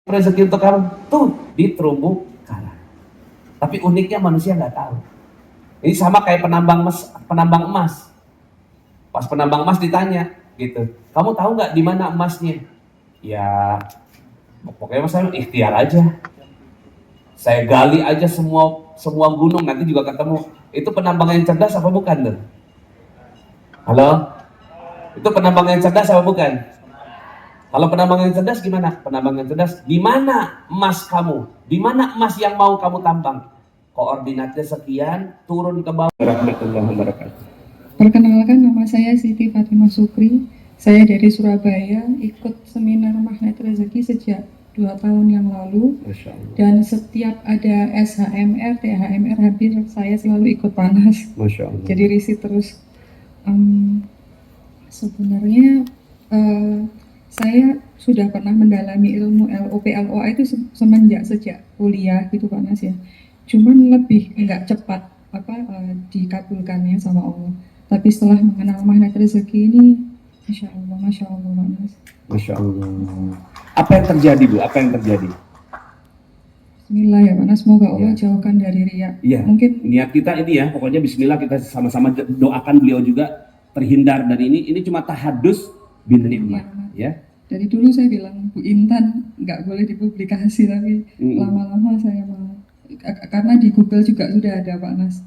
rezeki untuk kamu tuh di terumbu karang. Tapi uniknya manusia nggak tahu. Ini sama kayak penambang emas. Pas penambang emas ditanya gitu, kamu tahu nggak di mana emasnya? Ya pokoknya saya ikhtiar aja. Saya gali aja semua gunung, nanti juga ketemu. Itu penambang yang cerdas apa bukan tuh? Halo? Itu penambang yang cerdas apa bukan? Kalau penambang yang cerdas gimana? Penambang yang cerdas, di mana emas kamu? Di mana emas yang mau kamu tambang? Koordinatnya sekian, turun ke bawah. Warahmatullahi wabarakatuh. Perkenalkan, nama saya Siti Fatimah Sukri. Saya dari Surabaya, ikut seminar Magnet Rezeki sejak 2 tahun yang lalu. Dan setiap ada SHMR, THMR hadir, saya selalu ikut panas. Masya Allah. Jadi risih terus. Sebenarnya saya sudah pernah mendalami ilmu LOP LOA itu sejak kuliah gitu Pak Nas ya. Cuman lebih nggak cepat dikabulkannya sama Allah. Tapi setelah mengenal Magnet Rezeki ini, Masya Allah Pak Nas. Masya Allah. Apa yang terjadi Bu? Apa yang terjadi? Bismillah ya Pak Nas, semoga Allah jauhkan dari riya. Iya. Mungkin niat kita ini ya, pokoknya Bismillah, kita sama-sama doakan beliau juga terhindar dari ini. Ini cuma tahadus bin nikmat ya. Dari dulu saya bilang Bu Intan nggak boleh dipublikasi, tapi lama-lama saya mau, karena di Google juga sudah ada Pak Nas.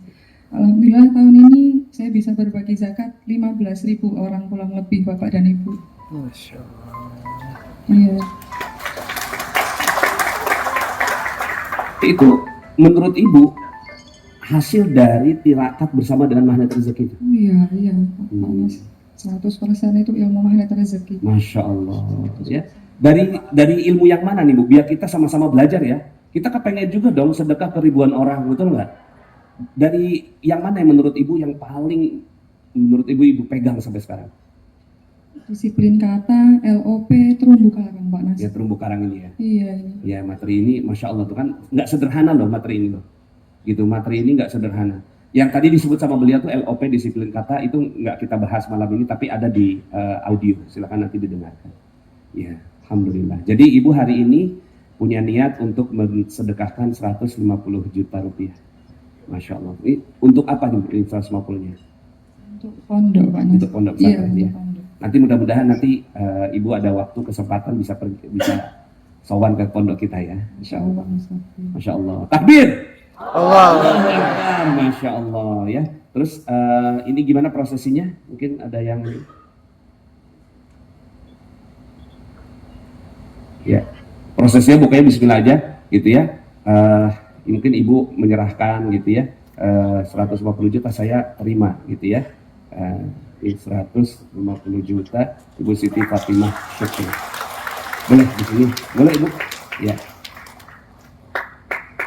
Alhamdulillah tahun ini saya bisa berbagi zakat 15.000 orang pulang lebih Bapak dan Ibu. Masya Allah. Iya. Itu menurut Ibu hasil dari tirakat bersama dengan Magnet Rezeki itu? Iya Pak Nas. 100% itu ilmu Magnet Rezeki. Masya Allah ya. Dari ilmu yang mana nih Bu? Biar kita sama-sama belajar ya. Kita kepengen juga dong sedekah ke ribuan orang, betul nggak? Dari yang mana yang menurut Ibu yang paling menurut Ibu pegang sampai sekarang? Disiplin kata, LOP, terumbu karang Pak Nas. Ya terumbu karang ini ya. Iya. Ya materi ini Masya Allah tuh kan nggak sederhana loh materi ini loh. Gitu, materi ini nggak sederhana. Yang tadi disebut sama beliau tuh LOP, disiplin kata, itu nggak kita bahas malam ini, tapi ada di audio, silakan nanti didengarkan. Ya, Alhamdulillah. Jadi Ibu hari ini punya niat untuk mensedekahkan 150 juta rupiah. Masya Allah. Ini untuk apa nih 150-nya? Untuk pondok Pak Nas. Untuk pondok pesantren ya. Nanti mudah-mudahan nanti Ibu ada waktu kesempatan bisa sowan ke pondok kita ya. Masya Allah. Masya Allah. Takbir. Allah. Masya Allah ya. Terus ini gimana prosesinya? Mungkin ada yang ya prosesnya bukannya Bismillah aja gitu ya. Mungkin Ibu menyerahkan gitu ya. 150 juta saya terima gitu ya. 150 juta Ibu Siti Fatimah Sukri. Boleh di sini? Boleh Ibu? Ya.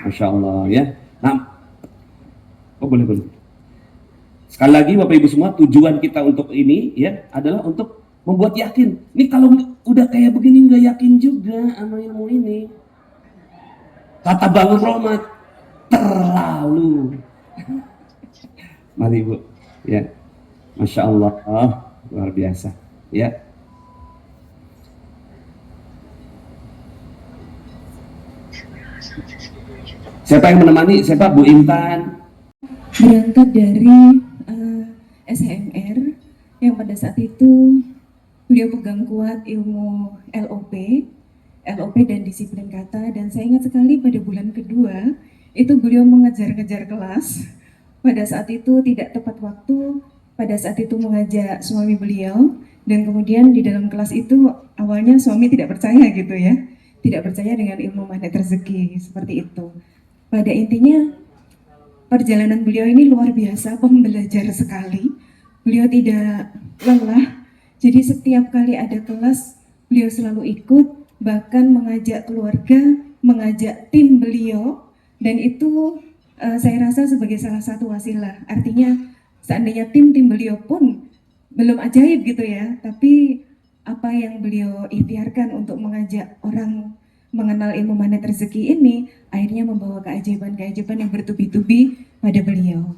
Masya Allah ya. Nah, boleh. Sekali lagi Bapak Ibu semua, tujuan kita untuk ini ya adalah untuk membuat yakin. Ini kalau udah kayak begini nggak yakin juga sama ilmu ini. Kata Bang Romat, terlalu. Mari Ibu, ya. Masya Allah, luar biasa ya. Siapa yang menemani? Siapa? Bu Intan. Berangkat dari SHMR yang pada saat itu beliau pegang kuat ilmu LOP dan disiplin kata, dan saya ingat sekali pada bulan kedua itu beliau mengejar-ngejar kelas. Pada saat itu tidak tepat waktu, pada saat itu mengajak suami beliau, dan kemudian di dalam kelas itu awalnya suami tidak percaya gitu ya, tidak percaya dengan ilmu Magnet Rezeki seperti itu. Pada intinya perjalanan beliau ini luar biasa, pembelajar sekali. Beliau tidak lelah, jadi setiap kali ada kelas beliau selalu ikut, bahkan mengajak keluarga, mengajak tim beliau, dan itu saya rasa sebagai salah satu wasilah. Artinya seandainya tim beliau pun belum ajaib gitu ya, tapi apa yang beliau ikhtiarkan untuk mengajak orang mengenal ilmu Magnet Rezeki ini akhirnya membawa keajaiban-keajaiban yang bertubi-tubi pada beliau.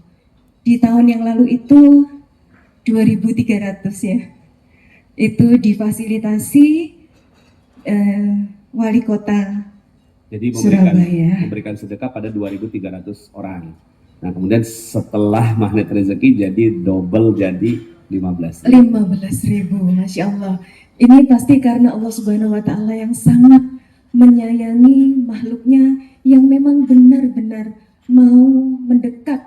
Di tahun yang lalu itu 2.300 ya, itu difasilitasi wali kota Jadi Surabaya. memberikan sedekah pada 2.300 orang. Nah kemudian setelah magnet rezeki jadi double jadi 15.000. 15.000, Masya Allah. Ini pasti karena Allah Subhanahu Wa Taala yang sangat menyayangi makhluknya yang memang benar-benar mau mendekat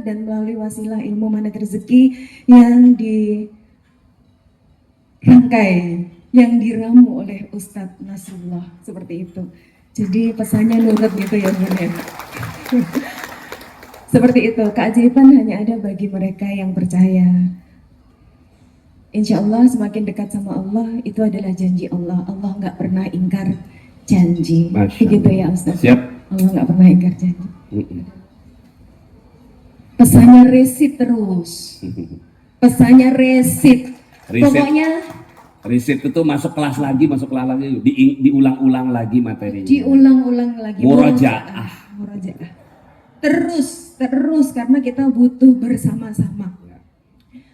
dan melalui wasilah ilmu magnet rezeki yang dirangkai, yang diramu oleh Ustadz Nasrullah seperti itu. Jadi pesannya nurut gitu ya Bun ya. Seperti itu, keajaiban hanya ada bagi mereka yang percaya. Insya Allah semakin dekat sama Allah itu adalah janji Allah. Allah nggak pernah ingkar janji. Masya Begitu Allah. ya Ustaz. Siap. Allah nggak pernah ingkar janji. Mm-mm. Pesannya resit terus. Pesannya resit. Resit. Pokoknya Riset itu masuk kelas lagi, diulang-ulang lagi materinya. diulang-ulang lagi. Murojaah. Murojaah. Terus karena kita butuh bersama-sama.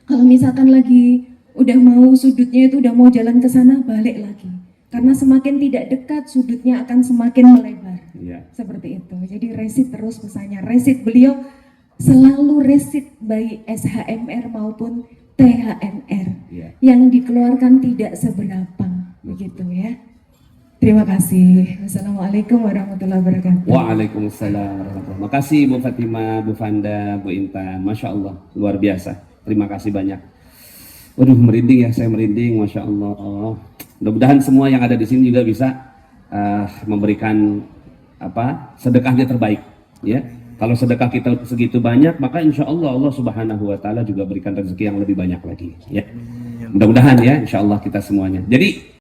Kalau misalkan lagi udah mau sudutnya itu udah mau jalan ke sana, balik lagi. Karena semakin tidak dekat, sudutnya akan semakin melebar. Ya. Seperti itu. Jadi resit terus pesannya. Resit beliau selalu resit baik SHMR maupun THMR. Ya. Yang dikeluarkan tidak seberapa. Begitu ya. Terima kasih. Wassalamualaikum warahmatullahi wabarakatuh. Waalaikumsalam warahmatullahi wabarakatuh. Makasih Bu Fatimah, Bu Fanda, Bu Intan. Masya Allah, luar biasa. Terima kasih banyak. Waduh, merinding ya, saya merinding. Masya Allah. Mudah-mudahan semua yang ada di sini juga bisa memberikan sedekahnya terbaik. Ya, kalau sedekah kita segitu banyak, maka insya Allah Allah Subhanahu Wa Taala juga berikan rezeki yang lebih banyak lagi. Ya, mudah-mudahan ya, insya Allah kita semuanya. Jadi